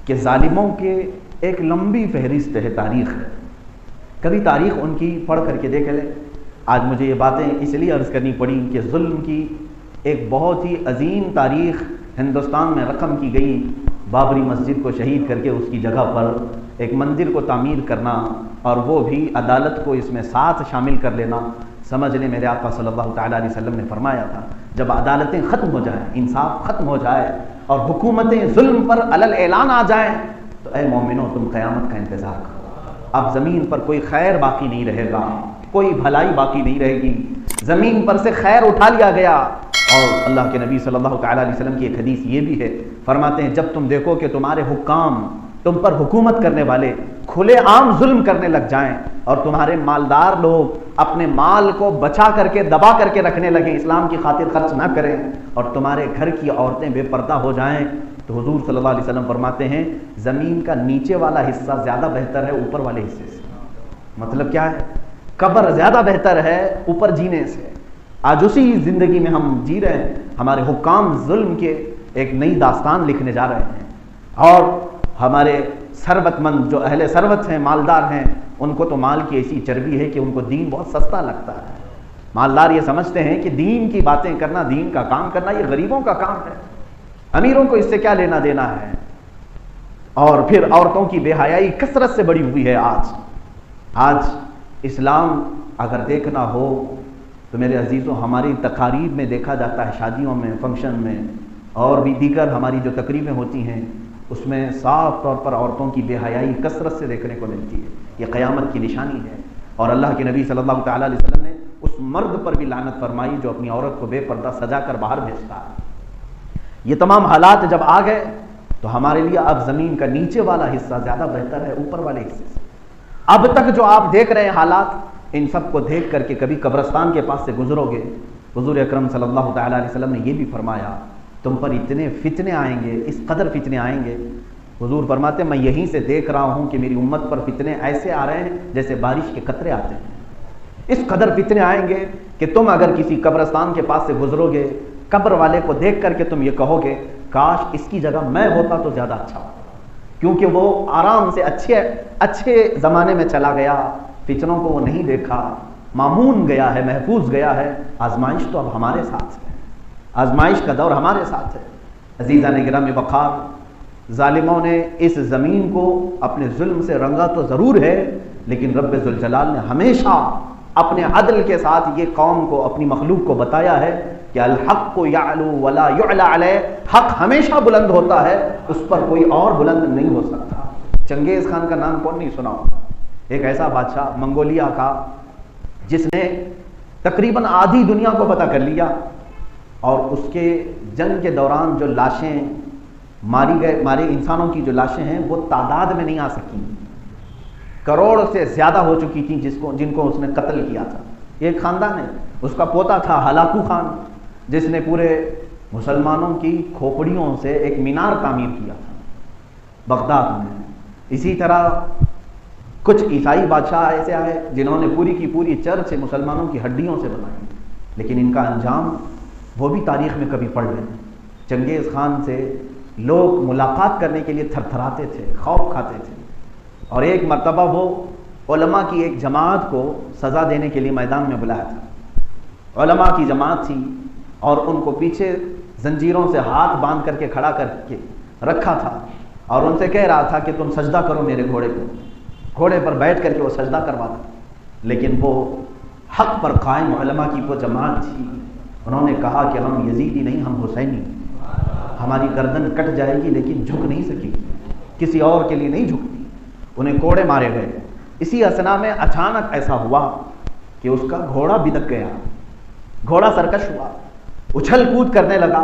کہ ظالموں کے ایک لمبی فہرست ہے تاریخ ہے. کبھی تاریخ ان کی پڑھ کر کے دیکھ لیں. آج مجھے یہ باتیں اس لیے عرض کرنی پڑی کہ ظلم کی ایک بہت ہی عظیم تاریخ ہندوستان میں رقم کی گئی. بابری مسجد کو شہید کر کے اس کی جگہ پر ایک مندر کو تعمیر کرنا اور وہ بھی عدالت کو اس میں ساتھ شامل کر لینا. سمجھ لیں میرے آقا صلی اللہ تعالیٰ علیہ وسلم نے فرمایا تھا جب عدالتیں ختم ہو جائیں, انصاف ختم ہو جائے اور حکومتیں ظلم پر علل اعلان آ جائیں تو اے مومنوں تم قیامت کا انتظار کرو. اب زمین پر کوئی خیر باقی نہیں رہے گا, کوئی بھلائی باقی نہیں رہے گی. زمین پر سے خیر اٹھا لیا گیا. اور اللہ کے نبی صلی اللہ تعالیٰ علیہ وسلم کی ایک حدیث یہ بھی ہے, فرماتے ہیں جب تم دیکھو کہ تمہارے حکام, تم پر حکومت کرنے والے کھلے عام ظلم کرنے لگ جائیں اور تمہارے مالدار لوگ اپنے مال کو بچا کر کے دبا کر کے رکھنے لگیں, اسلام کی خاطر خرچ نہ کریں, اور تمہارے گھر کی عورتیں بے پردہ ہو جائیں, تو حضور صلی اللہ علیہ وسلم فرماتے ہیں زمین کا نیچے والا حصہ زیادہ بہتر ہے اوپر والے حصے سے. مطلب کیا ہے؟ قبر زیادہ بہتر ہے اوپر جینے سے. آج اسی زندگی میں ہم جی رہے ہیں. ہمارے حکام ظلم کے ایک نئی داستان لکھنے جا رہے ہیں, اور ہمارے ثروت مند جو اہل ثروت ہیں, مالدار ہیں, ان کو تو مال کی ایسی چربی ہے کہ ان کو دین بہت سستا لگتا ہے. مالدار یہ سمجھتے ہیں کہ دین کی باتیں کرنا, دین کا کام کرنا یہ غریبوں کا کام ہے, امیروں کو اس سے کیا لینا دینا ہے. اور پھر عورتوں کی بے حیائی کثرت سے بڑی ہوئی ہے. آج اسلام اگر دیکھنا ہو تو میرے عزیزوں ہماری تقاریب میں دیکھا جاتا ہے, شادیوں میں, فنکشن میں اور بھی دیگر ہماری جو تقریبیں ہوتی ہیں اس میں صاف طور پر عورتوں کی بے حیائی کثرت سے دیکھنے کو ملتی ہے. یہ قیامت کی نشانی ہے. اور اللہ کے نبی صلی اللہ تعالیٰ علیہ وسلم نے اس مرد پر بھی لعنت فرمائی جو اپنی عورت کو بے پردہ سجا کر باہر بھیجتا ہے. یہ تمام حالات جب آ گئے تو ہمارے لیے اب زمین کا نیچے والا حصہ زیادہ بہتر ہے اوپر والے حصے سے. اب تک جو آپ دیکھ رہے ہیں حالات, ان سب کو دیکھ کر کے کبھی قبرستان کے پاس سے گزرو گے. حضور اکرم صلی اللہ تعالیٰ علیہ وسلم نے یہ بھی فرمایا تم پر اتنے فتنے آئیں گے, اس قدر فتنے آئیں گے. حضور فرماتے ہیں میں یہیں سے دیکھ رہا ہوں کہ میری امت پر فتنے ایسے آ رہے ہیں جیسے بارش کے قطرے آتے ہیں. اس قدر فتنے آئیں گے کہ تم اگر کسی قبرستان کے پاس سے گزرو گے, قبر والے کو دیکھ کر کے تم یہ کہو گے کاش اس کی جگہ میں ہوتا تو زیادہ اچھا ہوتا, کیونکہ وہ آرام سے اچھے زمانے میں چلا گیا, فتنوں کو وہ نہیں دیکھا, مامون گیا ہے, محفوظ گیا ہے. آزمائش تو اب ہمارے ساتھ ہے, آزمائش کا دور ہمارے ساتھ ہے. عزیزان گرامی وقار, ظالموں نے اس زمین کو اپنے ظلم سے رنگا تو ضرور ہے, لیکن رب ذوالجلال نے ہمیشہ اپنے عدل کے ساتھ یہ قوم کو, اپنی مخلوق کو بتایا ہے کہ الحق یعلو ولا یعلی علیہ, حق ہمیشہ بلند ہوتا ہے, اس پر کوئی اور بلند نہیں ہو سکتا. چنگیز خان کا نام کون نہیں سنا ہوگا؟ ایک ایسا بادشاہ منگولیا کا جس نے تقریباً آدھی دنیا کو فتح کر لیا, اور اس کے جنگ کے دوران جو لاشیں مارے انسانوں کی جو لاشیں ہیں وہ تعداد میں نہیں آ سکی, کروڑ سے زیادہ ہو چکی تھیں جن کو اس نے قتل کیا تھا. ایک خاندان ہے, اس کا پوتا تھا ہلاکو خان, جس نے پورے مسلمانوں کی کھوپڑیوں سے ایک مینار تعمیر کیا تھا بغداد میں. اسی طرح کچھ عیسائی بادشاہ ایسے آئے جنہوں نے پوری کی پوری چرچ مسلمانوں کی ہڈیوں سے بنائی, لیکن ان کا انجام وہ بھی تاریخ میں کبھی پڑھ لیں. چنگیز خان سے لوگ ملاقات کرنے کے لیے تھر تھراتے تھے, خوف کھاتے تھے, اور ایک مرتبہ وہ علماء کی ایک جماعت کو سزا دینے کے لیے میدان میں بلایا تھا. علماء کی جماعت تھی اور ان کو پیچھے زنجیروں سے ہاتھ باندھ کر کے کھڑا کر کے رکھا تھا, اور ان سے کہہ رہا تھا کہ تم سجدہ کرو میرے گھوڑے کو. گھوڑے پر بیٹھ کر کے وہ سجدہ کرواتا, لیکن وہ حق پر قائم علماء کی وہ جماعت تھی. انہوں نے کہا کہ ہم یزیدی نہیں, ہم حسینی, ہماری گردن کٹ جائے گی لیکن جھک نہیں سکے گی, کسی اور کے لیے نہیں جھکتی. انہیں کوڑے مارے گئے. اسی اثنا میں اچانک ایسا ہوا کہ اس کا گھوڑا بدک گیا, گھوڑا سرکش ہوا, اچھل کود کرنے لگا,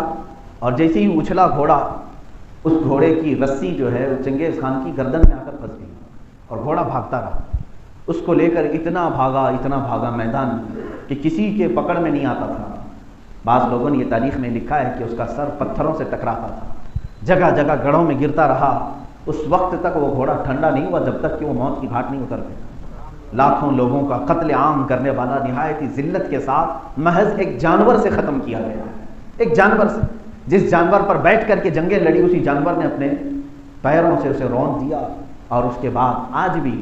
اور جیسے ہی اچھلا گھوڑا, اس گھوڑے کی رسی جو ہے چنگیز خان کی گردن میں آ کر پھنس گئی, اور گھوڑا بھاگتا رہا. اس کو لے کر اتنا بھاگا میدان کہ کسی کے پکڑ میں نہیں آتا تھا. بعض لوگوں نے یہ تاریخ میں لکھا ہے کہ اس کا سر پتھروں سے ٹکراتا تھا, جگہ جگہ گڑھوں میں گرتا رہا. اس وقت تک وہ گھوڑا ٹھنڈا نہیں ہوا جب تک کہ وہ موت کی گھاٹ نہیں اتر گیا. لاکھوں لوگوں کا قتل عام کرنے والا نہایت ہی ذلت کے ساتھ محض ایک جانور سے ختم کیا گیا. ایک جانور سے, جس جانور پر بیٹھ کر کے جنگیں لڑی, اسی جانور نے اپنے پیروں سے اسے رون دیا. اور اس کے بعد آج بھی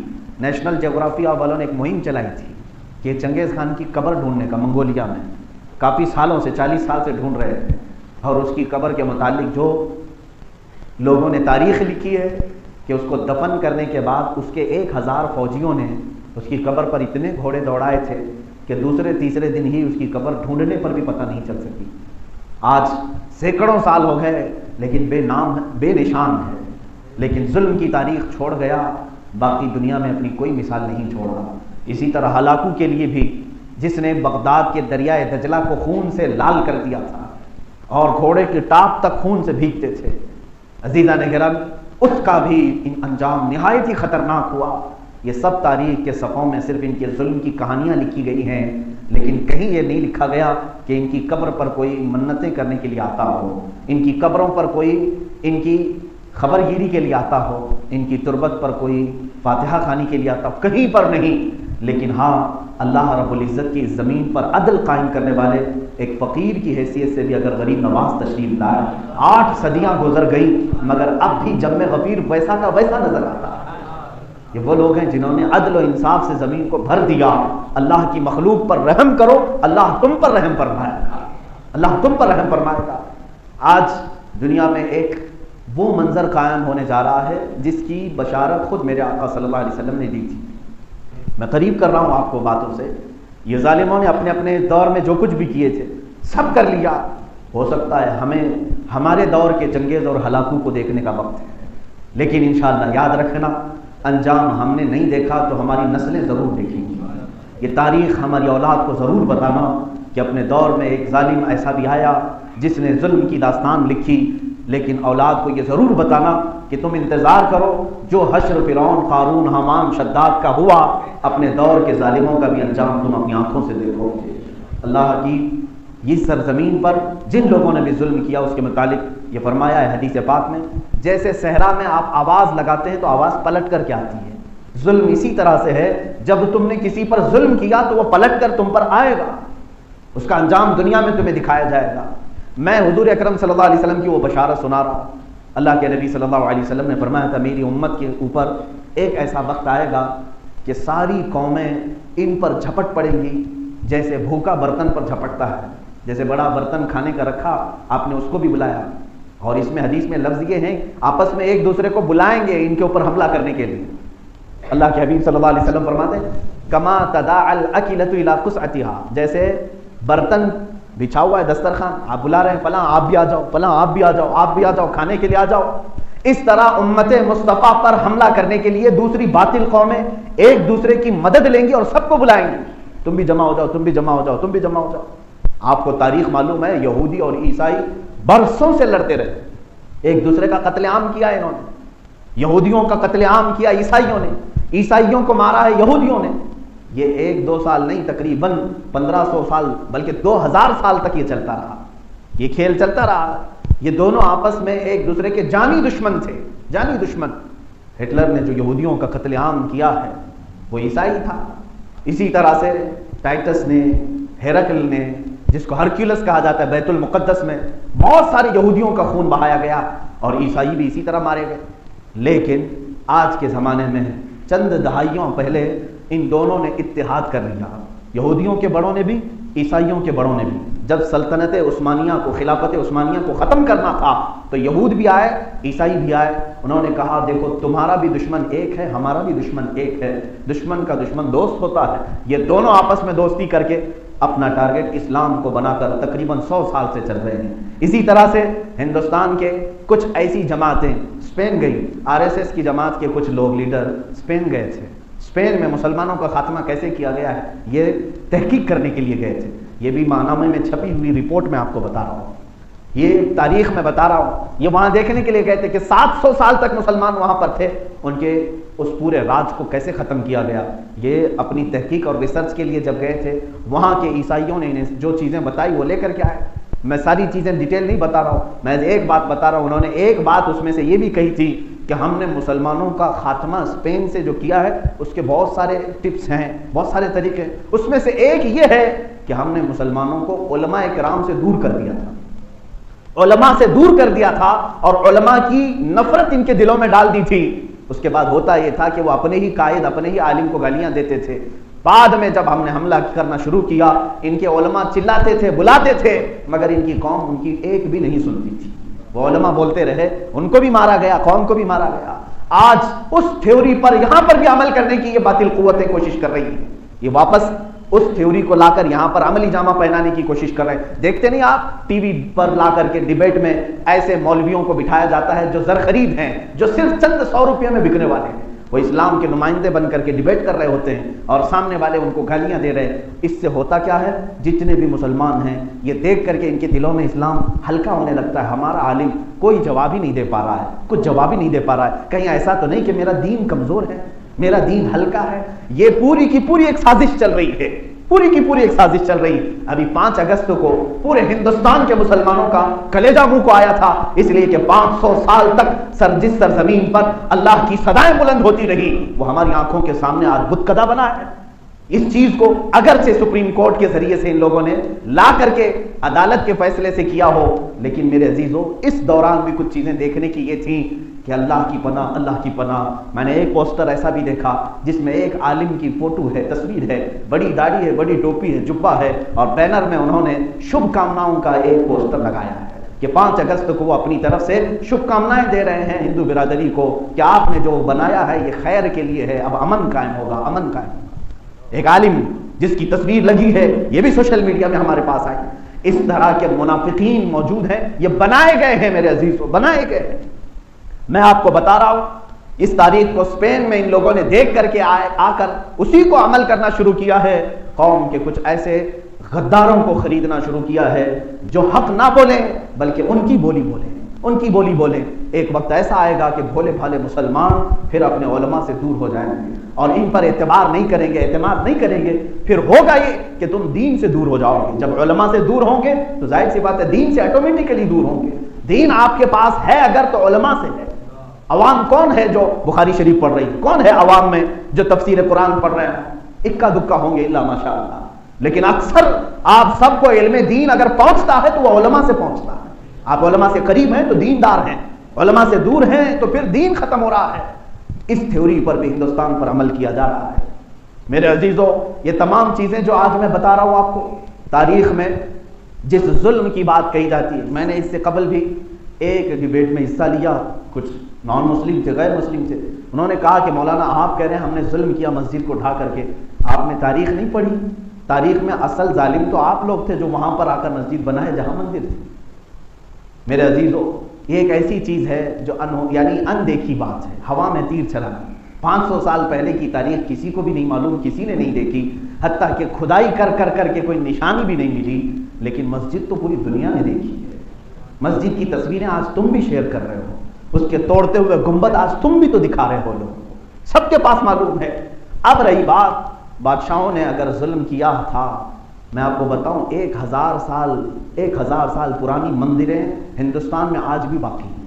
نیشنل جغرافیہ والوں نے ایک مہم چلائی تھی کہ چنگیز خان کی قبر ڈھونڈنے کا. منگولیا میں کافی سالوں سے 40 سال سے ڈھونڈ رہے تھے, اور اس کی قبر کے متعلق جو لوگوں نے تاریخ لکھی ہے کہ اس کو دفن کرنے کے بعد اس کے 1000 فوجیوں نے اس کی قبر پر اتنے گھوڑے دوڑائے تھے کہ دوسرے تیسرے دن ہی اس کی قبر ڈھونڈنے پر بھی پتہ نہیں چل سکی. آج سینکڑوں سال ہو گئے لیکن بے نام بے نشان ہے. لیکن ظلم کی تاریخ چھوڑ گیا, باقی دنیا میں اپنی کوئی مثال نہیں چھوڑا. اسی طرح ہلاکو کے لیے بھی, جس نے بغداد کے دریائے دجلہ کو خون سے لال کر دیا تھا اور گھوڑے کے ٹاپ تک خون سے بھیگتے تھے, عزیزان گرامی, اس کا بھی انجام نہایت ہی خطرناک ہوا. یہ سب تاریخ کے صفحوں میں صرف ان کے ظلم کی کہانیاں لکھی گئی ہیں, لیکن کہیں یہ نہیں لکھا گیا کہ ان کی قبر پر کوئی منتیں کرنے کے لیے آتا ہو, ان کی قبروں پر کوئی ان کی خبر گیری کے لیے آتا ہو, ان کی تربت پر کوئی فاتحہ خوانی کے لیے آتا ہو, کہیں پر نہیں. لیکن ہاں, اللہ رب العزت کی زمین پر عدل قائم کرنے والے ایک فقیر کی حیثیت سے بھی اگر غریب نواز تشریف لائے, 8 صدیاں گزر گئی مگر اب بھی جم غفیر ویسا کا ویسا نظر آتا ہے. یہ وہ لوگ ہیں جنہوں نے عدل و انصاف سے زمین کو بھر دیا. اللہ کی مخلوق پر رحم کرو, اللہ تم پر رحم فرمائے گا, اللہ تم پر رحم فرمائے گا. آج دنیا میں ایک وہ منظر قائم ہونے جا رہا ہے جس کی بشارت خود میرے آقا صلی اللہ علیہ وسلم نے دی تھی. میں قریب کر رہا ہوں آپ کو باتوں سے. یہ ظالموں نے اپنے اپنے دور میں جو کچھ بھی کیے تھے سب کر لیا. ہو سکتا ہے ہمیں ہمارے دور کے چنگیز اور ہلاکو کو دیکھنے کا وقت ہے, لیکن انشاءاللہ یاد رکھنا, انجام ہم نے نہیں دیکھا تو ہماری نسلیں ضرور دیکھیں گی. یہ تاریخ ہماری اولاد کو ضرور بتانا کہ اپنے دور میں ایک ظالم ایسا بھی آیا جس نے ظلم کی داستان لکھی, لیکن اولاد کو یہ ضرور بتانا کہ تم انتظار کرو جو حشر فرعون, قارون, حامان, شداد کا ہوا, اپنے دور کے ظالموں کا بھی انجام تم اپنی آنکھوں سے دیکھو. اللہ کی یہ سرزمین پر جن لوگوں نے بھی ظلم کیا اس کے متعلق یہ فرمایا ہے حدیث پاک میں, جیسے صحرا میں آپ آواز لگاتے ہیں تو آواز پلٹ کر کے آتی ہے, ظلم اسی طرح سے ہے, جب تم نے کسی پر ظلم کیا تو وہ پلٹ کر تم پر آئے گا, اس کا انجام دنیا میں تمہیں دکھایا جائے گا. میں حضور اکرم صلی اللہ علیہ وسلم کی وہ بشارت سنا رہا ہوں. اللہ کے نبی صلی اللہ علیہ وسلم نے فرمایا تھا میری امت کے اوپر ایک ایسا وقت آئے گا کہ ساری قومیں ان پر جھپٹ پڑیں گی جیسے بھوکا برتن پر جھپٹتا ہے. جیسے بڑا برتن کھانے کا رکھا, آپ نے اس کو بھی بلایا, اور اس میں حدیث میں لفظ یہ ہیں آپس میں ایک دوسرے کو بلائیں گے ان کے اوپر حملہ کرنے کے لیے. اللہ کے حبیب صلی اللہ علیہ وسلم فرماتے ہیں کما تداعى الاکلۃ الی قصعتها, جیسے برتن بچھا ہوا ہے دسترخوان, آپ بلا رہے ہیں فلاں آپ بھی آ جاؤ, فلاں آپ بھی آ جاؤ, آپ بھی آ جاؤ, کھانے کے لیے آ جاؤ. اس طرح امت مصطفیٰ پر حملہ کرنے کے لیے دوسری باطل قومیں ایک دوسرے کی مدد لیں گی اور سب کو بلائیں گی, تم بھی جمع ہو جاؤ, تم بھی جمع ہو جاؤ, تم بھی جمع ہو جاؤ. آپ کو تاریخ معلوم ہے, یہودی اور عیسائی برسوں سے لڑتے رہے, ایک دوسرے کا قتل عام کیا انہوں نے, یہودیوں کا قتل عام کیا عیسائیوں نے, عیسائیوں کو مارا ہے یہودیوں نے. یہ 1-2 سال نہیں, تقریباً 1500 سال بلکہ 2000 سال تک یہ چلتا رہا, یہ کھیل چلتا رہا. یہ دونوں آپس میں ایک دوسرے کے جانی دشمن تھے, جانی دشمن. ہٹلر نے جو یہودیوں کا قتل عام کیا ہے وہ عیسائی تھا. اسی طرح سے ٹائٹس نے, ہیرکل نے, جس کو ہرکیولس کہا جاتا ہے, بیت المقدس میں بہت سارے یہودیوں کا خون بہایا گیا اور عیسائی بھی اسی طرح مارے گئے. لیکن آج کے زمانے میں چند دہائیوں پہلے ان دونوں نے اتحاد کر لیا, یہودیوں کے بڑوں نے بھی, عیسائیوں کے بڑوں نے بھی. جب سلطنت عثمانیہ کو, خلافت عثمانیہ کو ختم کرنا تھا تو یہود بھی آئے, عیسائی بھی آئے. انہوں نے کہا دیکھو تمہارا بھی دشمن ایک ہے, ہمارا بھی دشمن ایک ہے, دشمن کا دشمن دوست ہوتا ہے. یہ دونوں آپس میں دوستی کر کے اپنا ٹارگٹ اسلام کو بنا کر تقریباً 100 سال سے چل رہے ہیں. اسی طرح سے ہندوستان کے کچھ ایسی جماعتیں اسپین گئی, RSS کی جماعت کے کچھ لوگ لیڈر اسپین گئے تھے. اسپین میں مسلمانوں کا خاتمہ کیسے کیا گیا ہے یہ تحقیق کرنے کے لیے گئے تھے. یہ بھی ماہنامے میں چھپی ہوئی رپورٹ میں آپ کو بتا رہا ہوں, یہ تاریخ میں بتا رہا ہوں. یہ وہاں دیکھنے کے لیے گئے تھے کہ 700 سال تک مسلمان وہاں پر تھے, ان کے اس پورے راج کو کیسے ختم کیا گیا. یہ اپنی تحقیق اور ریسرچ کے لیے جب گئے تھے وہاں کے عیسائیوں نے انہیں جو چیزیں بتائی وہ لے کر کے آئے. میں ساری چیزیں ڈیٹیل نہیں بتا رہا ہوں, میں ایک بات بتا رہا ہوں. انہوں نے ایک بات اس میں سے یہ بھی کہی تھی کہ ہم نے مسلمانوں کا خاتمہ اسپین سے جو کیا ہے اس کے بہت سارے ٹپس ہیں, بہت سارے طریقے. اس میں سے ایک یہ ہے کہ ہم نے مسلمانوں کو علماء کرام سے دور کر دیا تھا. علماء سے دور کر دیا تھا اور علماء کی نفرت ان کے دلوں میں ڈال دی تھی. اس کے بعد ہوتا یہ تھا کہ وہ اپنے ہی قائد اپنے ہی عالم کو گالیاں دیتے تھے. بعد میں جب ہم نے حملہ کرنا شروع کیا ان کے علماء چلاتے تھے بلاتے تھے مگر ان کی قوم ان کی ایک بھی نہیں سنتی تھی. وہ علماء بولتے رہے, ان کو بھی مارا گیا, قوم کو بھی مارا گیا. آج اس تھیوری پر یہاں پر بھی عمل کرنے کی یہ باطل قوتیں کوشش کر رہی ہیں. یہ واپس اس تھیوری کو لا کر یہاں پر عملی جامہ پہنانے کی کوشش کر رہے ہیں. دیکھتے نہیں آپ ٹی وی پر لا کر کے ڈیبیٹ میں ایسے مولویوں کو بٹھایا جاتا ہے جو زر خرید ہیں, جو صرف چند 100 روپے میں بکنے والے ہیں. وہ اسلام کے نمائندے بن کر کے ڈیبیٹ کر رہے ہوتے ہیں اور سامنے والے ان کو گالیاں دے رہے ہیں. اس سے ہوتا کیا ہے, جتنے بھی مسلمان ہیں یہ دیکھ کر کے ان کے دلوں میں اسلام ہلکا ہونے لگتا ہے. ہمارا عالم کوئی جواب ہی نہیں دے پا رہا ہے, کچھ جواب ہی نہیں دے پا رہا ہے, کہیں ایسا تو نہیں کہ میرا دین کمزور ہے, میرا دین ہلکا ہے. یہ پوری کی پوری ایک سازش چل رہی ہے, پوری کی پوری ایک سازش چل رہی. ابھی 5 اگست کو پورے ہندوستان کے مسلمانوں کا کلیجہ منہ کو آیا تھا, اس لیے کہ 500 سال تک جس سرزمین پر اللہ کی صدائیں بلند ہوتی رہی وہ ہماری آنکھوں کے سامنے آج بت کدہ بنا ہے. اس چیز کو اگرچہ سپریم کورٹ کے ذریعے سے ان لوگوں نے لا کر کے عدالت کے فیصلے سے کیا ہو, لیکن میرے عزیزوں اس دوران بھی کچھ چیزیں دیکھنے کی یہ تھیں کہ اللہ کی پناہ, اللہ کی پناہ. میں نے ایک پوسٹر ایسا بھی دیکھا جس میں ایک عالم کی فوٹو ہے, تصویر ہے, بڑی داڑھی ہے, بڑی ٹوپی ہے, جبہ ہے اور بینر میں انہوں نے شبھ کامناؤں کا ایک پوسٹر لگایا ہے کہ 5 اگست کو وہ اپنی طرف سے شبھ کامنائیں دے رہے ہیں ہندو برادری کو کہ آپ نے جو بنایا ہے یہ خیر کے لیے ہے, اب امن قائم ہوگا, امن قائم ہوگا. ایک عالم جس کی تصویر لگی ہے یہ بھی سوشل میڈیا میں ہمارے پاس آئی. اس طرح کے منافقین موجود ہیں, یہ بنائے گئے ہیں میرے عزیزوں, بنائے گئے ہیں. میں آپ کو بتا رہا ہوں اس تاریخ کو اسپین میں ان لوگوں نے دیکھ کر کے آ کر اسی کو عمل کرنا شروع کیا ہے. قوم کے کچھ ایسے غداروں کو خریدنا شروع کیا ہے جو حق نہ بولیں بلکہ ان کی بولی بولیں, ان کی بولی بولیں. ایک وقت ایسا آئے گا کہ بھولے بھالے مسلمان پھر اپنے علماء سے دور ہو جائیں گے اور ان پر اعتبار نہیں کریں گے, اعتماد نہیں کریں گے. پھر ہوگا یہ کہ تم دین سے دور ہو جاؤ گے. جب علماء سے دور ہوں گے تو ظاہر سی بات ہے دین سے آٹومیٹکلی دور ہوں گے. دین آپ کے پاس ہے اگر تو علماء سے ہے. عوام کون ہے جو بخاری شریف پڑھ رہی ہے, کون ہے عوام میں جو تفسیر قرآن پڑھ رہے ہیں؟ اکا دکا ہوں گے الا ماشاء اللہ. لیکن اکثر آپ سب کو علم دین اگر پہنچتا ہے تو وہ علماء سے پہنچتا ہے. آپ علماء سے قریب ہیں تو دیندار ہیں, علماء سے دور ہیں تو پھر دین ختم ہو رہا ہے. اس تھیوری پر بھی ہندوستان پر عمل کیا جا رہا ہے. میرے عزیزوں یہ تمام چیزیں جو آج میں بتا رہا ہوں آپ کو, تاریخ میں جس ظلم کی بات کہی جاتی ہے, میں نے اس سے قبل بھی ایک ڈیبیٹ میں حصہ لیا, کچھ نان مسلم تھے, غیر مسلم تھے. انہوں نے کہا کہ مولانا آپ کہہ رہے ہیں ہم نے ظلم کیا مسجد کو ڈھا کر کے, آپ نے تاریخ نہیں پڑھی. تاریخ میں اصل ظالم تو آپ لوگ تھے جو وہاں پر آ کر مسجد بنائے جہاں مندر تھی. میرے عزیزوں یہ ایک ایسی چیز ہے جو یعنی اندیکھی بات ہے, ہوا میں تیر چلانا. 500 سال پہلے کی تاریخ کسی کو بھی نہیں معلوم, کسی نے نہیں دیکھی, حتیٰ کہ کھدائی کر کر کر کے کوئی نشانی بھی نہیں ملی. لیکن مسجد تو پوری دنیا نے دیکھی ہے. مسجد کی تصویریں آج تم بھی شیئر کر رہے ہو, اس کے توڑتے ہوئے گنبد آج تم بھی تو دکھا رہے ہو, لوگ سب کے پاس معلوم ہے. اب رہی بات بادشاہوں نے اگر ظلم کیا تھا, میں آپ کو بتاؤں 1000 سال پرانی مندریں ہندوستان میں آج بھی باقی ہیں.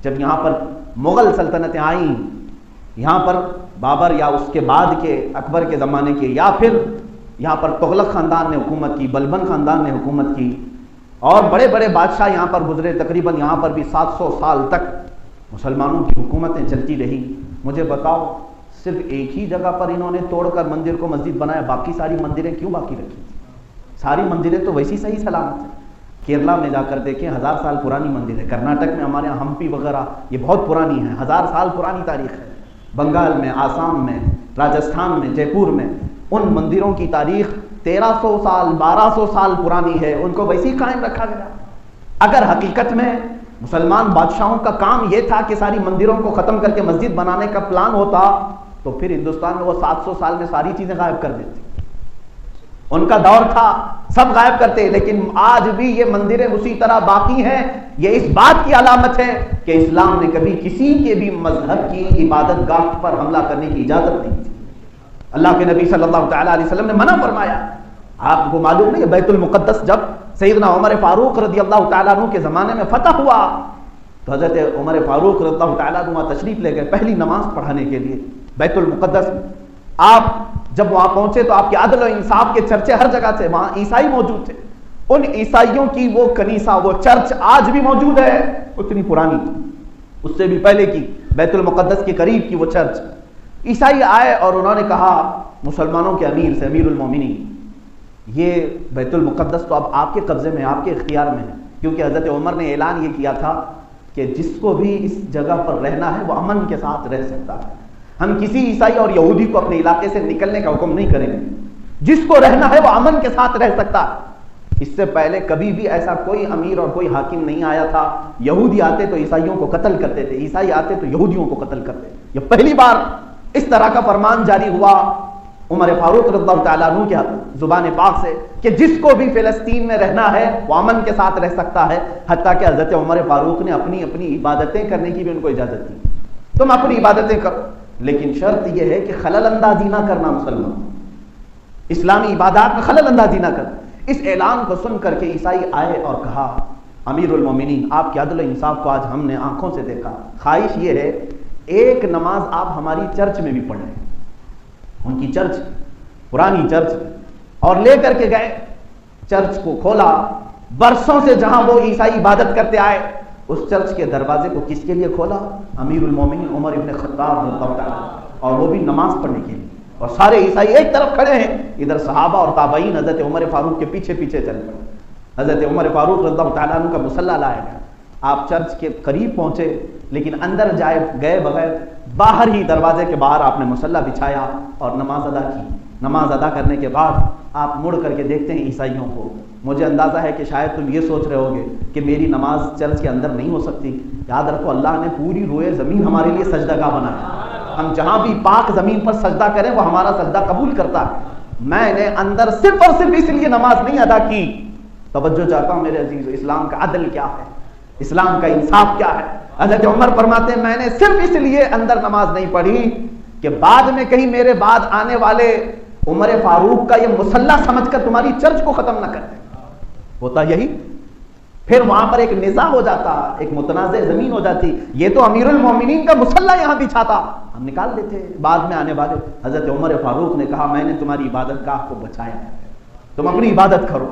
جب یہاں پر مغل سلطنتیں آئیں, یہاں پر بابر یا اس کے بعد کے اکبر کے زمانے کے, یا پھر یہاں پر تغلق خاندان نے حکومت کی, بلبن خاندان نے حکومت کی, اور بڑے بڑے بادشاہ یہاں پر گزرے. تقریباً یہاں پر بھی 700 سال تک مسلمانوں کی حکومتیں چلتی رہی. مجھے بتاؤ صرف ایک ہی جگہ پر انہوں نے توڑ کر مندر کو مسجد بنایا, باقی ساری مندریں کیوں باقی رکھی؟ ساری مندریں تو ویسی صحیح سلامت ہیں. کیرلا میں جا کر دیکھیں 1000 سال پرانی مندر ہے. کرناٹک میں ہمارے یہاں ہمپی وغیرہ یہ بہت پرانی ہیں, 1000 سال پرانی تاریخ ہے. بنگال میں, آسام میں, راجستھان میں, جے پور میں ان مندروں کی تاریخ 1300 سال 1200 سال پرانی ہے, ان کو ویسے ہی قائم رکھا گیا. اگر حقیقت میں مسلمان بادشاہوں کا کام یہ تھا کہ ساری مندروں کو ختم کر کے مسجد بنانے کا پلان ہوتا تو پھر ہندوستان میں وہ 700 سال میں ساری چیزیں غائب کر دیتے. ان کا دور تھا, سب غائب کرتے. لیکن آج بھی یہ مندریں اسی طرح باقی ہیں. یہ اس بات کی علامت ہے کہ اسلام نے کبھی کسی کے بھی مذہب کی عبادت گاہ پر حملہ کرنے کی اجازت نہیں دی. اللہ کے نبی صلی اللہ تعالی علیہ وسلم نے منع فرمایا. آپ کو معلوم نہیں, بیت المقدس جب سیدنا عمر فاروق رضی اللہ تعالیٰ عنہ کے زمانے میں فتح ہوا تو حضرت عمر فاروق رضی اللہ تعالیٰ عنہ تشریف لے گئے پہلی نماز پڑھانے کے لیے بیت المقدس میں. آپ جب وہاں پہنچے تو آپ کے عدل و انصاف کے چرچے ہر جگہ تھے. وہاں عیسائی موجود تھے, ان عیسائیوں کی وہ کنیسہ، وہ چرچ آج بھی موجود ہے، اتنی پرانی، اس سے بھی پہلے کی، بیت المقدس کے قریب کی وہ چرچ۔ عیسائی آئے اور انہوں نے کہا مسلمانوں کے امیر سے، امیر المومنین، یہ بیت المقدس تو اب آپ کے قبضے میں، آپ کے اختیار میں ہے، کیونکہ حضرت عمر نے اعلان یہ کیا تھا کہ جس کو بھی اس جگہ پر رہنا ہے وہ امن کے ساتھ رہ سکتا ہے، ہم کسی عیسائی اور یہودی کو اپنے علاقے سے نکلنے کا حکم نہیں کریں گے، جس کو رہنا ہے وہ امن کے ساتھ رہ سکتا ہے۔ اس سے پہلے کبھی بھی ایسا کوئی امیر اور کوئی حاکم نہیں آیا تھا، یہودی آتے تو عیسائیوں کو قتل کرتے تھے، عیسائی آتے تو یہودیوں کو قتل کرتے، یہ پہلی بار اس طرح کا فرمان جاری ہوا عمر فاروق رضی اللہ تعالیٰ عنہ کی زبان پاک سے کہ جس کو بھی فلسطین میں رہنا ہے وہ امن کے ساتھ رہ سکتا ہے، حتیٰ کہ حضرت عمر فاروق نے اپنی عبادتیں کرنے کی بھی ان کو اجازت دی، تم اپنی عبادتیں کرو، لیکن شرط یہ ہے کہ خلل اندازی نہ کرنا، مسلمان اسلامی عبادات میں خلل اندازی نہ کرنا۔ اس اعلان کو سن کر کے عیسائی آئے اور کہا امیر المومنین، آپ کے عدل و انصاف کو آج ہم نے آنکھوں سے دیکھا، خواہش یہ ہے ایک نماز آپ ہماری چرچ میں بھی پڑھ لیں۔ ان کی چرچ، پرانی چرچ، اور لے کر کے گئے، چرچ کو کھولا، برسوں سے جہاں وہ عیسائی عبادت کرتے آئے اس چرچ کے دروازے کو کس کے لیے کھولا؟ امیر المومنین عمر ابن خطاب رضی اللہ تعالیٰ، اور وہ بھی نماز پڑھنے کے لیے، اور سارے عیسائی ایک طرف کھڑے ہیں، ادھر صحابہ اور تابعین حضرت عمر فاروق کے پیچھے پیچھے چل پڑے۔ حضرت عمر فاروق رضی اللہ تعالیٰ عنہ کا مصلی لایا گیا، آپ چرچ کے قریب پہنچے لیکن اندر گئے بغیر باہر ہی دروازے کے باہر آپ نے مصلی بچھایا اور نماز ادا کی۔ نماز ادا کرنے کے بعد آپ مڑ کر کے دیکھتے ہیں عیسائیوں کو، مجھے اندازہ ہے کہ شاید تم یہ سوچ رہے ہوگے کہ میری نماز چرچ کے اندر نہیں ہو سکتی، یاد رکھو اللہ نے پوری روئے زمین ہمارے لیے سجدہ گاہ بنایا، ہم جہاں بھی پاک زمین پر سجدہ کریں وہ ہمارا سجدہ قبول کرتا ہے۔ میں نے اندر صرف اور صرف اس لیے نماز نہیں ادا کی، توجہ چاہتا ہوں میرے عزیز، اسلام کا عدل کیا ہے، اسلام کا انصاف کیا ہے۔ حضرت عمر فرماتے ہیں میں نے صرف اس لیے اندر نماز نہیں پڑھی کہ بعد میں کہیں میرے بعد آنے والے عمر فاروق کا یہ مسلح سمجھ کر تمہاری چرچ کو ختم نہ کر دیں۔ ہوتا یہی، پھر وہاں پر ایک نزاع ہو جاتا، ایک متنازع زمین ہو جاتی، یہ تو امیر المومنین کا مسلح یہاں بچھا تھا، ہم نکال دیتے۔ بعد میں آنے والے حضرت عمر فاروق نے کہا میں نے تمہاری عبادت گاہ کو بچایا، تم اپنی عبادت کرو۔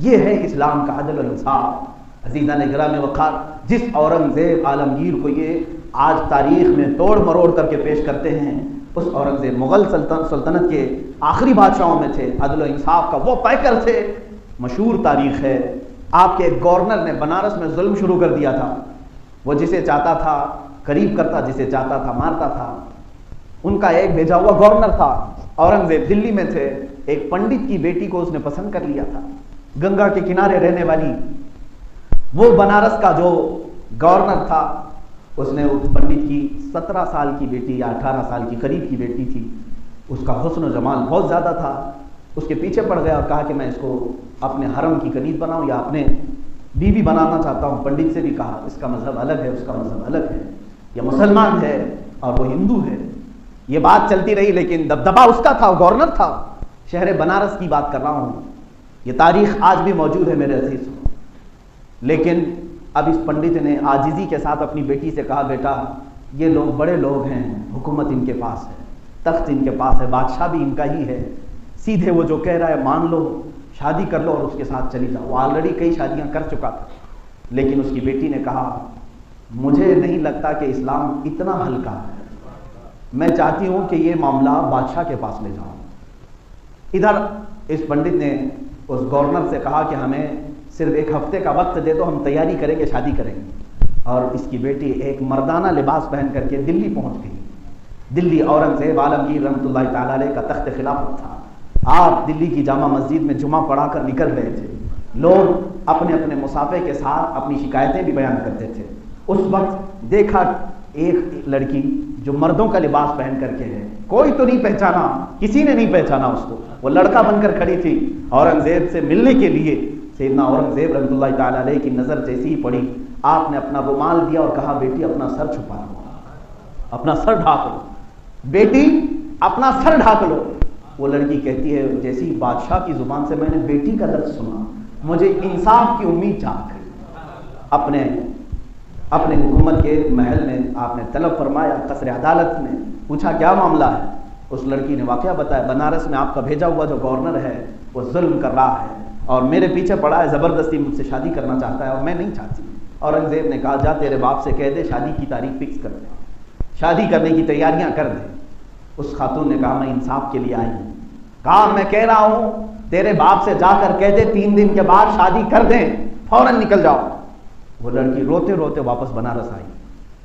یہ ہے اسلام کا عدل و انصاف۔ عزیزان گرامی وقار، جس اورنگزیب عالمگیر کو یہ آج تاریخ میں توڑ مروڑ کر کے پیش کرتے ہیں، اس اورنگزیب مغل سلطنت کے آخری بادشاہوں میں تھے، عدل و انصاف کا وہ پیکر تھے۔ مشہور تاریخ ہے، آپ کے ایک گورنر نے بنارس میں ظلم شروع کر دیا تھا، وہ جسے چاہتا تھا قریب کرتا، جسے چاہتا تھا مارتا تھا۔ ان کا ایک بھیجا ہوا گورنر تھا، اورنگزیب دلی میں تھے، ایک پنڈت کی بیٹی کو اس نے پسند کر لیا تھا، گنگا کے کنارے رہنے والی۔ وہ بنارس کا جو گورنر تھا اس نے اس پنڈت کی 17 سال کی بیٹی یا 18 سال کی قریب کی بیٹی تھی، اس کا حسن و جمال بہت زیادہ تھا، اس کے پیچھے پڑ گیا اور کہا کہ میں اس کو اپنے حرم کی کنیز بناؤں یا اپنے بیوی بنانا چاہتا ہوں۔ پنڈت سے بھی کہا اس کا مذہب الگ ہے، اس کا مذہب الگ ہے، یہ مسلمان ہے اور وہ ہندو ہے۔ یہ بات چلتی رہی لیکن دبدبا اس کا تھا، وہ گورنر تھا۔ شہر بنارس کی بات کر رہا ہوں، یہ تاریخ آج بھی موجود ہے میرے عزیز۔ لیکن اب اس پنڈت نے عاجزی کے ساتھ اپنی بیٹی سے کہا بیٹا یہ لوگ بڑے لوگ ہیں، حکومت ان کے پاس ہے، تخت ان کے پاس ہے، بادشاہ بھی ان کا ہی ہے، سیدھے وہ جو کہہ رہا ہے مان لو، شادی کر لو اور اس کے ساتھ چلی جاؤ۔ وہ آلریڈی کئی شادیاں کر چکا تھا، لیکن اس کی بیٹی نے کہا مجھے نہیں لگتا کہ اسلام اتنا ہلکا ہے، میں چاہتی ہوں کہ یہ معاملہ بادشاہ کے پاس لے جاؤں۔ ادھر اس پنڈت نے اس گورنر سے کہا کہ ہمیں صرف ایک ہفتے کا وقت دے دو، ہم تیاری کریں گے، شادی کریں گے۔ اور اس کی بیٹی ایک مردانہ لباس پہن کر کے دلی پہنچ گئی۔ دلی اورنگزیب عالمگیر رحمۃ اللہ تعالیٰ علیہ کا تخت خلافت تھا۔ آپ دلی کی جامع مسجد میں جمعہ پڑھا کر نکل رہے تھے، لوگ اپنے اپنے مصافحے کے ساتھ اپنی شکایتیں بھی بیان کرتے تھے۔ اس وقت دیکھا ایک لڑکی جو مردوں کا لباس پہن کر کے ہے، کوئی تو نہیں پہچانا، کسی نے نہیں پہچانا اس کو، وہ لڑکا بن کر کھڑی تھی اورنگزیب سے ملنے کے لیے۔ سیدنا اورنگزیب رحمۃ اللہ تعالیٰ علیہ کی نظر جیسی ہی پڑی، آپ نے اپنا رومال دیا اور کہا بیٹی اپنا سر چھپا لو، اپنا سر ڈھانک لو، بیٹی اپنا سر ڈھانک لو۔ وہ لڑکی کہتی ہے جیسی بادشاہ کی زبان سے میں نے بیٹی کا لفظ سنا، مجھے انصاف کی امید جاگ گئی۔ اپنے حکومت کے محل میں آپ نے طلب فرمایا، قصر عدالت میں پوچھا کیا معاملہ ہے۔ اس لڑکی نے واقعہ بتایا، بنارس میں آپ کا بھیجا ہوا جو گورنر ہے وہ ظلم کر رہا ہے، اور میرے پیچھے پڑا ہے، زبردستی مجھ سے شادی کرنا چاہتا ہے اور میں نہیں چاہتی۔ اورنگزیب نے کہا جا تیرے باپ سے کہہ دے شادی کی تاریخ فکس کر دے، شادی کرنے کی تیاریاں کر دے۔ اس خاتون نے کہا میں انصاف کے لیے آئی ہوں۔ کہا میں کہہ رہا ہوں تیرے باپ سے جا کر کہہ دے 3 دن کے بعد شادی کر دیں، فوراً نکل جاؤ۔ وہ لڑکی روتے روتے واپس بنارس آئی۔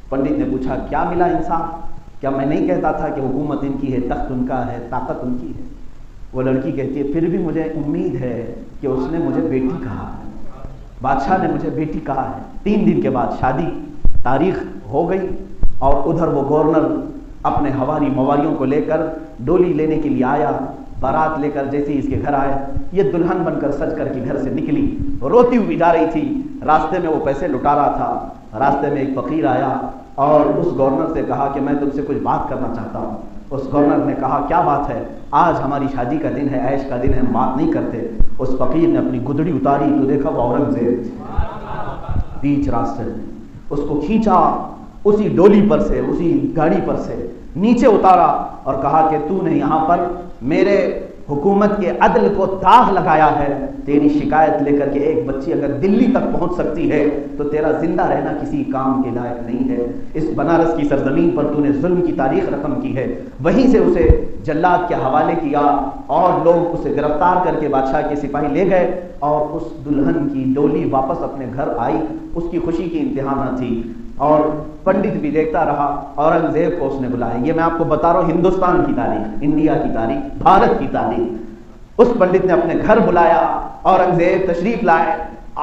پنڈت نے پوچھا کیا ملا انصاف؟ کیا میں نہیں کہتا تھا کہ حکومت ان کی ہے، تخت ان کا ہے، طاقت ان کی ہے؟ وہ لڑکی کہتی ہے پھر بھی مجھے امید ہے کہ اس نے مجھے بیٹی کہا ہے، بادشاہ نے مجھے بیٹی کہا ہے۔ 3 دن کے بعد شادی تاریخ ہو گئی، اور ادھر وہ گورنر اپنے ہواری مواریوں کو لے کر ڈولی لینے کے لیے آیا۔ بارات لے کر جیسے ہی اس کے گھر آئے، یہ دلہن بن کر سج کر کے گھر سے نکلی، روتی ہوئی جا رہی تھی۔ راستے میں وہ پیسے لٹا رہا تھا، راستے میں ایک فقیر آیا اور اس گورنر سے کہا کہ میں تم سے کچھ بات کرنا چاہتا ہوں۔ اس گورنر نے کہا کیا بات ہے؟ آج ہماری شادی کا دن ہے، عیش کا دن ہے، ہم بات نہیں کرتے۔ اس فقیر نے اپنی گدڑی اتاری تو دیکھا وہ اورنگزیب بیچ راستے میں، اس کو کھینچا، اسی ڈولی پر سے، اسی گاڑی پر سے نیچے اتارا اور کہا کہ تو نے یہاں پر میرے حکومت کے عدل کو داغ لگایا ہے، تیری شکایت لے کر کے ایک بچی اگر دلی تک پہنچ سکتی ہے تو تیرا زندہ رہنا کسی کام کے لائق نہیں ہے۔ اس بنارس کی سرزمین پر تو نے ظلم کی تاریخ رقم کی ہے۔ وہیں سے اسے جلاد کے حوالے کیا اور لوگ اسے گرفتار کر کے بادشاہ کے سپاہی لے گئے، اور اس دلہن کی ڈولی واپس اپنے گھر آئی۔ اس کی خوشی کی انتہا نہ تھی، اور پنڈت بھی دیکھتا رہا۔ اورنگزیب کو اس نے بلایا۔ یہ میں آپ کو بتا رہا ہوں ہندوستان کی تاریخ، انڈیا کی تاریخ، بھارت کی تاریخ۔ اس پنڈت نے اپنے گھر بلایا، اورنگزیب تشریف لائے،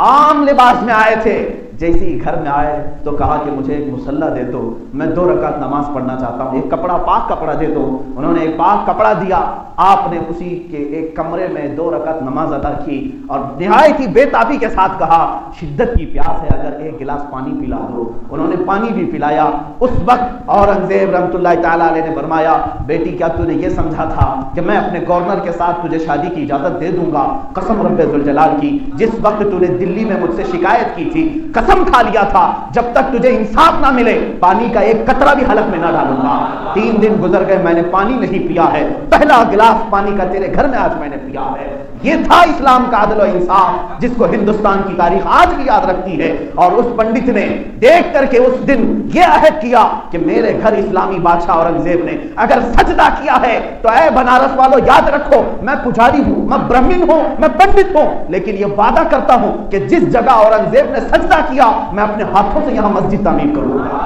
عام لباس میں آئے تھے۔ جیسے ہی گھر میں آئے تو کہا کہ مجھے ایک مصلی دے دو، میں 2 رکعت نماز پڑھنا چاہتا ہوں، ایک کپڑا، پاک کپڑا دے دو۔ انہوں نے ایک پاک کپڑا دیا، آپ نے اسی کے ایک کمرے میں 2 رکعت نماز ادا کی، اور نہایت ہی بے تابی کے ساتھ کہا شدت کی پیاس ہے، اگر ایک گلاس پانی پلا دو۔ انہوں نے پانی بھی پلایا۔ اس وقت اورنگزیب رحمۃ اللہ تعالیٰ علیہ نے فرمایا بیٹی کیا تو نے یہ سمجھا تھا کہ میں اپنے گورنر کے ساتھ تجھے شادی کی اجازت دے دوں گا؟ قسم رب ذوالجلال کی، جس وقت تو نے دلی میں مجھ سے شکایت کی تھی، قسم کھا لیا تھا جب تک تجھے انصاف نہ ملے پانی کا ایک قطرہ بھی حلق میں نہ ڈالوں گا۔ 3 دن گزر گئے، میں نے پانی نہیں پیا ہے، پہلا گلاس پانی کا تیرے گھر میں آج میں نے پیا ہے۔ یہ تھا اسلام کا عدل و انصاف، جس کو ہندوستان کی تاریخ آج بھی یاد رکھتی ہے۔ اور اس پنڈت نے دیکھ کر کے اس دن یہ عہد کیا کہ میرے گھر اسلامی بادشاہ اورنگزیب نے اگر سجدہ کیا ہے تو اے بنارس والوں یاد رکھو، میں پجاری ہوں، میں برہمن ہوں، میں پنڈت ہوں، لیکن یہ وعدہ کرتا ہوں کہ جس جگہ اورنگزیب نے سجدہ کیا میں اپنے ہاتھوں سے یہاں مسجد تعمیر کروں گا۔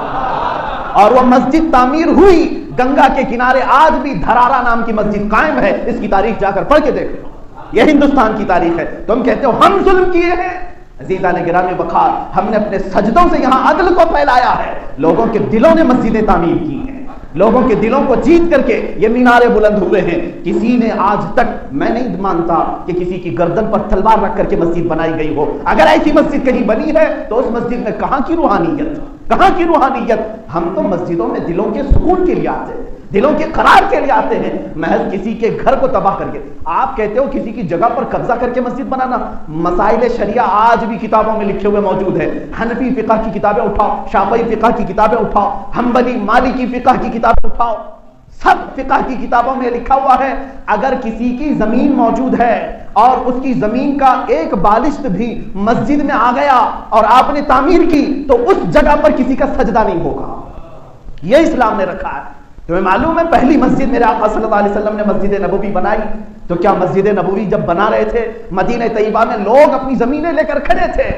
اور وہ مسجد تعمیر ہوئی، گنگا کے کنارے آج بھی دھرارا نام کی مسجد قائم ہے۔ اس کی تاریخ جا کر پڑھ کے دیکھ لو، یہ ہندوستان کی تاریخ ہے۔ تم کہتے ہو ہم ظلم کیے ہیں، عزیزان گرامی وقار، ہم نے اپنے سجدوں سے یہاں عدل کو پھیلایا ہے۔ لوگوں کے دلوں نے مسجدیں تعمیر کی ہیں، لوگوں کے دلوں کو جیت کر کے یہ مینارے بلند ہوئے ہیں۔ کسی نے آج تک، میں نہیں مانتا کہ کسی کی گردن پر تلوار رکھ کر کے مسجد بنائی گئی ہو۔ اگر ایسی مسجد کہیں بنی ہے تو اس مسجد میں کہاں کی روحانیت، کہاں کی روحانیت؟ ہم تو مسجدوں میں دلوں کے سکون کے لیے آتے ہیں، دلوں کے قرار کے لیے آتے ہیں، محض کسی کے گھر کو تباہ کر کے۔ آپ کہتے ہو کسی کی جگہ پر قبضہ کر کے مسجد بنانا، مسائل شریعہ آج بھی کتابوں میں لکھے ہوئے موجود ہے۔ حنفی فقہ کی کتابیں اٹھاؤ، شافعی فقہ کی کتابیں اٹھاؤ، حنبلی مالکی فقہ کی کتابیں اٹھاؤ، سب فقہ کی کتابوں میں لکھا ہوا ہے اگر کسی کی زمین موجود ہے اور اس کی زمین کا ایک بالشت بھی مسجد میں آ گیا اور آپ نے تعمیر کی تو اس جگہ پر کسی کا سجدہ نہیں ہوگا۔ یہ اسلام نے رکھا ہے۔ تمہیں معلوم ہے پہلی مسجد میرے آقا صلی اللہ علیہ وسلم نے مسجد نبوی بنائی تو کیا مسجد نبوی جب بنا رہے تھے مدینہ طیبہ میں لوگ اپنی زمینیں لے کر کھڑے تھے۔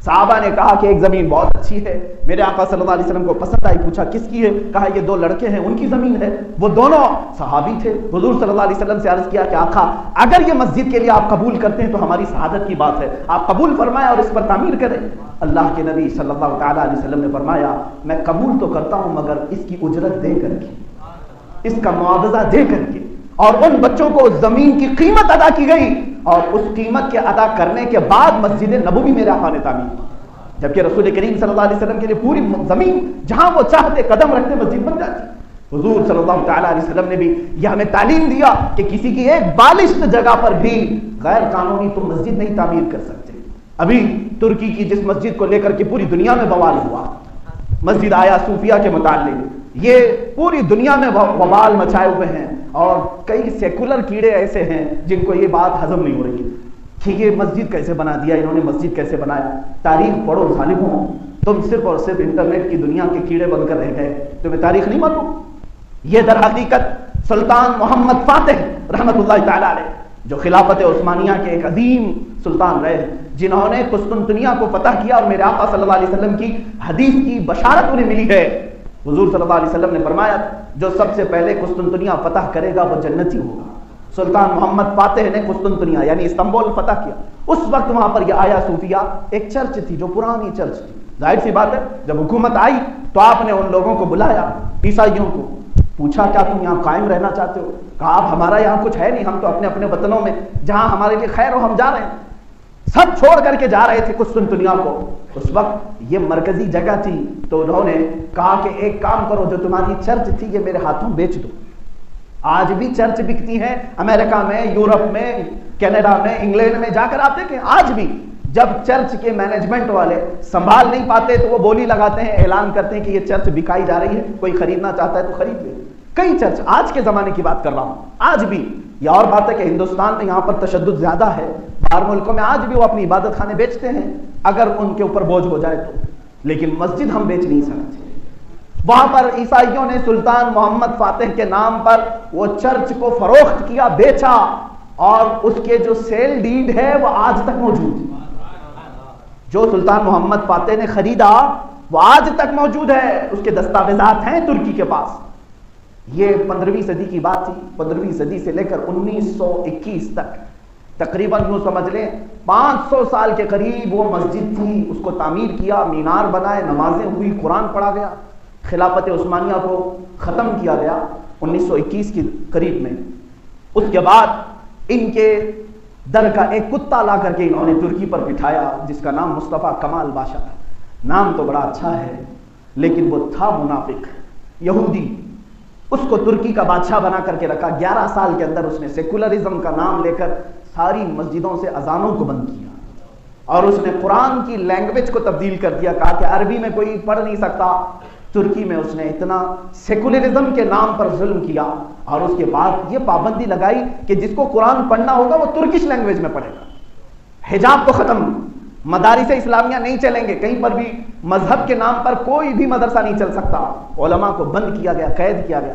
صحابہ نے کہا کہ ایک زمین بہت اچھی ہے، میرے آقا صلی اللہ علیہ وسلم کو پسند آئی، پوچھا کس کی ہے؟ کہا یہ 2 لڑکے ہیں ان کی زمین ہے۔ وہ دونوں صحابی تھے۔ حضور صلی اللہ علیہ وسلم سے عرض کیا کہ آقا اگر یہ مسجد کے لیے آپ قبول کرتے ہیں تو ہماری سعادت کی بات ہے، آپ قبول فرمائیں اور اس پر تعمیر کریں۔ اللہ کے نبی صلی اللہ تعالیٰ علیہ وسلم نے فرمایا میں قبول تو کرتا ہوں مگر اس کی اجرت دے کر کے، اس کا معاوضہ دے کر کے۔ اور ان بچوں کو زمین کی قیمت ادا کی گئی اور اس قیمت کے ادا کرنے کے بعد مسجد نبوی میرے آقا نے تعمیر کی، جبکہ رسول کریم صلی اللہ علیہ وسلم کے لیے پوری زمین جہاں وہ چاہتے قدم رکھتے مسجد بن جاتی۔ حضور صلی اللہ تعالیٰ علیہ وسلم نے بھی یہ ہمیں تعلیم دیا کہ کسی کی ایک بالشت جگہ پر بھی غیر قانونی تم مسجد نہیں تعمیر کر سکتے۔ ابھی ترکی کی جس مسجد کو لے کر کے پوری دنیا میں بوال ہوا، مسجد آیا صوفیہ کے متعلق، یہ پوری دنیا میں وبال مچائے ہوئے ہیں اور کئی سیکولر کیڑے ایسے ہیں جن کو یہ بات ہضم نہیں ہو رہی کہ یہ مسجد کیسے بنا دیا، انہوں نے مسجد کیسے بنایا۔ تاریخ پڑھو ظالموں، تم صرف اور صرف انٹرنیٹ کی دنیا کے کیڑے بن کر رہ گئے، تمہیں تاریخ نہیں معلوم۔ یہ در حقیقت سلطان محمد فاتح رحمت اللہ تعالی علیہ، جو خلافت عثمانیہ کے ایک عظیم سلطان رہے، جنہوں نے قسطنطنیہ کو فتح کیا، اور میرے آقا صلی اللہ علیہ وسلم کی حدیث کی بشارت انہیں ملی ہے۔ حضور صلی اللہ علیہ وسلم نے فرمایا جو سب سے پہلے قسطنطنیہ فتح کرے گا وہ جنتی ہوگا۔ سلطان محمد فاتح نے قسطنطنیہ یعنی استنبول فتح کیا۔ اس وقت وہاں پر یہ آیا صوفیہ ایک چرچ تھی جو پرانی چرچ تھی۔ ظاہر سی بات ہے جب حکومت آئی تو آپ نے ان لوگوں کو بلایا، عیسائیوں کو، پوچھا کیا تم یہاں قائم رہنا چاہتے ہو؟ کہا آپ ہمارا یہاں کچھ ہے نہیں، ہم تو اپنے اپنے وطنوں میں جہاں ہمارے لیے خیر ہو ہم جا رہے ہیں۔ سب چھوڑ کر کے جا رہے تھے قسطنطنیہ کو۔ اس وقت یہ مرکزی جگہ تھی تو انہوں نے کہا کہ ایک کام کرو، جو تمہاری چرچ تھی یہ میرے ہاتھوں بیچ دو۔ آج بھی چرچ بکتی ہیں امریکہ میں، یورپ میں، کینیڈا میں، انگلینڈ میں، جا کر آپ دیکھیں آج بھی جب چرچ کے مینجمنٹ والے سنبھال نہیں پاتے تو وہ بولی لگاتے ہیں، اعلان کرتے ہیں کہ یہ چرچ بکائی جا رہی ہے، کوئی خریدنا چاہتا ہے تو خرید لے۔ کئی چرچ آج کے زمانے کی بات کر رہا ہوں، آج بھی یہ اور بات ہے کہ ہندوستان میں یہاں پر تشدد زیادہ ہے، باہر ملکوں میں آج بھی وہ اپنی عبادت خانے بیچتے ہیں اگر ان کے اوپر بوجھ ہو جائے تو، لیکن مسجد ہم بیچ نہیں سکتے۔ وہاں پر عیسائیوں نے سلطان محمد فاتح کے نام پر وہ چرچ کو فروخت کیا، بیچا، اور اس کے جو سیل ڈیڈ ہے وہ آج تک موجود ہے۔ جو سلطان محمد فاتح نے خریدا وہ آج تک موجود ہے، اس کے دستاویزات ہیں ترکی کے پاس۔ یہ 15ویں صدی کی بات تھی، 15ویں صدی سے لے کر 1921 تک تقریباً یوں سمجھ لیں 500 سال کے قریب وہ مسجد تھی، اس کو تعمیر کیا، مینار بنائے، نمازیں ہوئی، قرآن پڑھا گیا، خلافت عثمانیہ کو ختم کیا گیا 1921 کے قریب میں۔ اس کے بعد ان کے در کا ایک کتا لا کر کے انہوں نے ترکی پر بٹھایا جس کا نام مصطفیٰ کمال بادشاہ تھا۔ نام تو بڑا اچھا ہے لیکن وہ تھا منافق یہودی۔ اس کو ترکی کا بادشاہ بنا کر کے رکھا۔ 11 سال کے اندر اس نے سیکولرزم کا نام لے کر ساری مسجدوں سے اذانوں کو بند کیا، اور اس نے قرآن کی لینگویج کو تبدیل کر دیا، کہا کہ عربی میں کوئی پڑھ نہیں سکتا۔ ترکی میں اس نے اتنا سیکولرزم کے نام پر ظلم کیا، اور اس کے بعد یہ پابندی لگائی کہ جس کو قرآن پڑھنا ہوگا وہ ترکش لینگویج میں پڑھے گا۔ حجاب کو ختم، مدارس اسلامیہ نہیں چلیں گے، کہیں پر بھی مذہب کے نام پر کوئی بھی مدرسہ نہیں چل سکتا، علماء کو بند کیا گیا، قید کیا گیا۔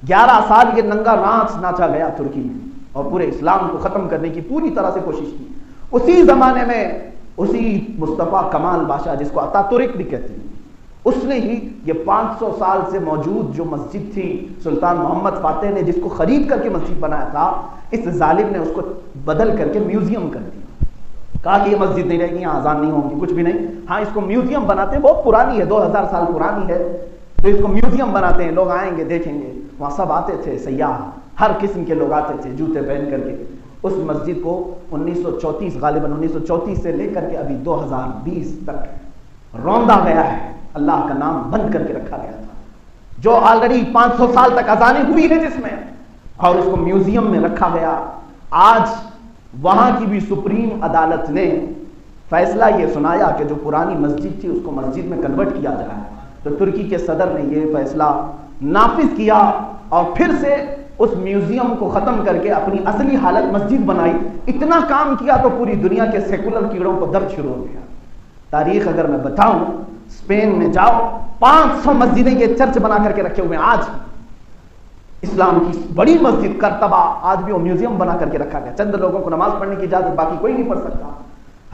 11 سال یہ ننگا ناچ ناچا گیا ترکی میں، اور پورے اسلام کو ختم کرنے کی پوری طرح سے کوشش کی۔ اسی زمانے میں اسی مصطفیٰ کمال بادشاہ جس کو اتا ترک بھی کہتے ہیں، اس نے ہی یہ 500 سال سے موجود جو مسجد تھی سلطان محمد فاتح نے جس کو خرید کر کے مسجد بنایا تھا، اس ظالم نے اس کو بدل کر کے میوزیم کر دیا۔ کہا کہ یہ مسجد نہیں رہے گی، یہاں اذان نہیں ہوگی، کچھ بھی نہیں، ہاں اس کو میوزیم بناتے ہیں، بہت پرانی ہے، 2000 سال پرانی ہے، تو اس کو میوزیم بناتے ہیں، لوگ آئیں گے دیکھیں گے۔ وہاں سب آتے تھے، سیاح ہر قسم کے لوگ آتے تھے جوتے پہن کر کے۔ اس مسجد کو 1934 غالباً 1934 سے لے کر کے ابھی 2020 تک روندا گیا ہے، اللہ کا نام بند کر کے رکھا گیا تھا، جو آلریڈی 500 سال تک اذانیں ہوئی ہیں جس میں، اور اس کو میوزیم میں رکھا گیا۔ آج وہاں کی بھی سپریم عدالت نے فیصلہ یہ سنایا کہ جو پرانی مسجد تھی اس کو مسجد میں کنورٹ کیا جائے، تو ترکی کے صدر نے یہ فیصلہ نافذ کیا اور پھر سے اس میوزیم کو ختم کر کے اپنی اصلی حالت مسجد بنائی۔ اتنا کام کیا تو پوری دنیا کے سیکولر کیڑوں کو درد شروع ہو گیا۔ تاریخ اگر میں بتاؤں، اسپین میں جاؤ 500 مسجدیں یہ چرچ بنا کر کے رکھے ہوئے ہیں۔ آج اسلام کی بڑی مسجد کرتبہ آج بھی وہ میوزیم بنا کر کے رکھا گیا، چند لوگوں کو نماز پڑھنے کی اجازت، باقی کوئی نہیں پڑھ سکتا۔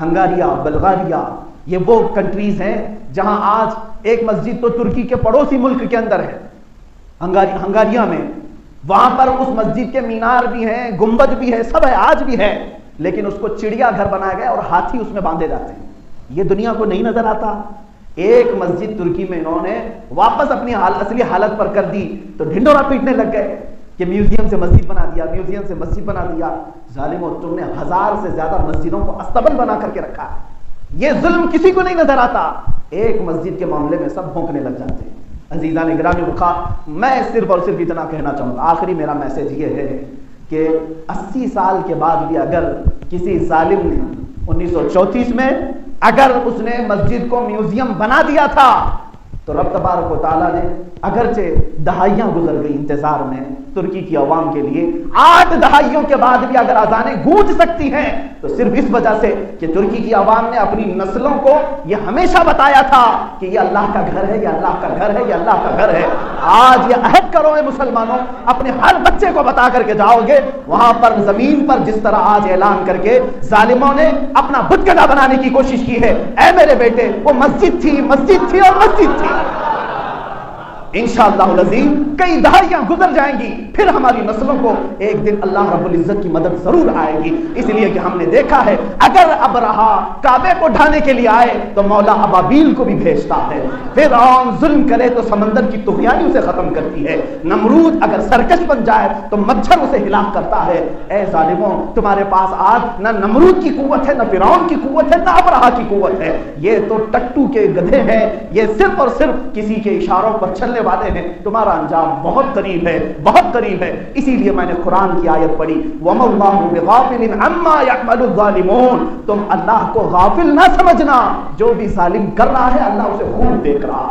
ہنگاریہ، بلغاریہ، یہ وہ کنٹریز ہیں جہاں آج ایک مسجد تو ترکی کے پڑوسی ملک کے اندر ہے، ہنگاریہ میں، وہاں پر اس مسجد کے مینار بھی ہیں، گنبد بھی ہے، سب ہے، آج بھی ہے، لیکن اس کو چڑیا گھر بنایا گیا اور ہاتھی اس میں باندھے جاتے ہیں۔ یہ دنیا کو نہیں نظر آتا۔ ایک مسجد ترکی میں انہوں نے واپس اپنی اصلی حالت پر کر دی تو ڈھنڈورا پیٹنے لگ گئے کہ میوزیم سے مسجد بنا دیا، میوزیم سے مسجد بنا دیا۔ ظالموں، تم نے 1000 سے زیادہ مسجدوں کو استبل بنا کر کے رکھا ہے۔ یہ ظلم کسی کو نہیں نظر آتا، ایک مسجد کے معاملے میں سب بھونکنے لگ جاتے ہیں۔ عزیزان گرامی رخا، میں صرف اور صرف اتنا کہنا چاہوں گا، آخری میرا میسج یہ ہے کہ 80 سال کے بعد بھی اگر کسی ظالم نے 1934 میں اگر اس نے مسجد کو میوزیم بنا دیا تھا تو رب تبارک و تعالیٰ نے اگرچہ دہائیاں گزر گئی انتظار میں، ترکی کی عوام کے لیے 8 دہائیوں کے بعد بھی اگر اذانیں گونج سکتی ہیں تو صرف اس وجہ سے کہ ترکی کی عوام نے اپنی نسلوں کو یہ ہمیشہ بتایا تھا کہ یہ اللہ کا گھر ہے، یہ اللہ کا گھر ہے، یہ اللہ کا گھر ہے۔ آج یہ عہد کرو اے مسلمانوں، اپنے ہر بچے کو بتا کر کے جاؤ گے، وہاں پر زمین پر جس طرح آج اعلان کر کے ظالموں نے اپنا بت گدا بنانے کی کوشش کی ہے، اے میرے بیٹے وہ مسجد تھی اور مسجد تھی۔ انشاءاللہ العظیم کئی دہائیاں گزر جائیں گی، پھر ہماری نسلوں کو ایک دن اللہ رب العزت کی مدد ضرور آئے گی، اس لیے کہ ہم نے دیکھا ہے اگر ابرہا کعبے کو ڈھانے کے لیے آئے تو مولا ابابیل کو بھی بھیجتا ہے، فرعون ظلم کرے تو سمندر کی طغیانی اسے ختم کرتی ہے، نمرود اگر سرکش بن جائے تو مچھر اسے ہلاک کرتا ہے۔ اے ظالموں، تمہارے پاس آج نہ نمرود کی قوت ہے، نہ فرعون کی قوت ہے، نہ ابرہا کی قوت ہے، یہ تو ٹٹو کے گدھے ہیں، یہ صرف اور صرف کسی کے اشاروں پر چلنے والے ہیں، تمہارا انجام بہت قریب ہے، بہت قریب ہے۔ اسی لیے میں نے قرآن کی آیت پڑھی وَمَا اللَّهُ بِغَافِلٍ عَمَّا يَعْمَلُ الظَّالِمُونَ، تم اللہ کو غافل نہ سمجھنا، جو بھی ظالم کر رہا ہے اللہ اسے خوب دیکھ رہا ہے۔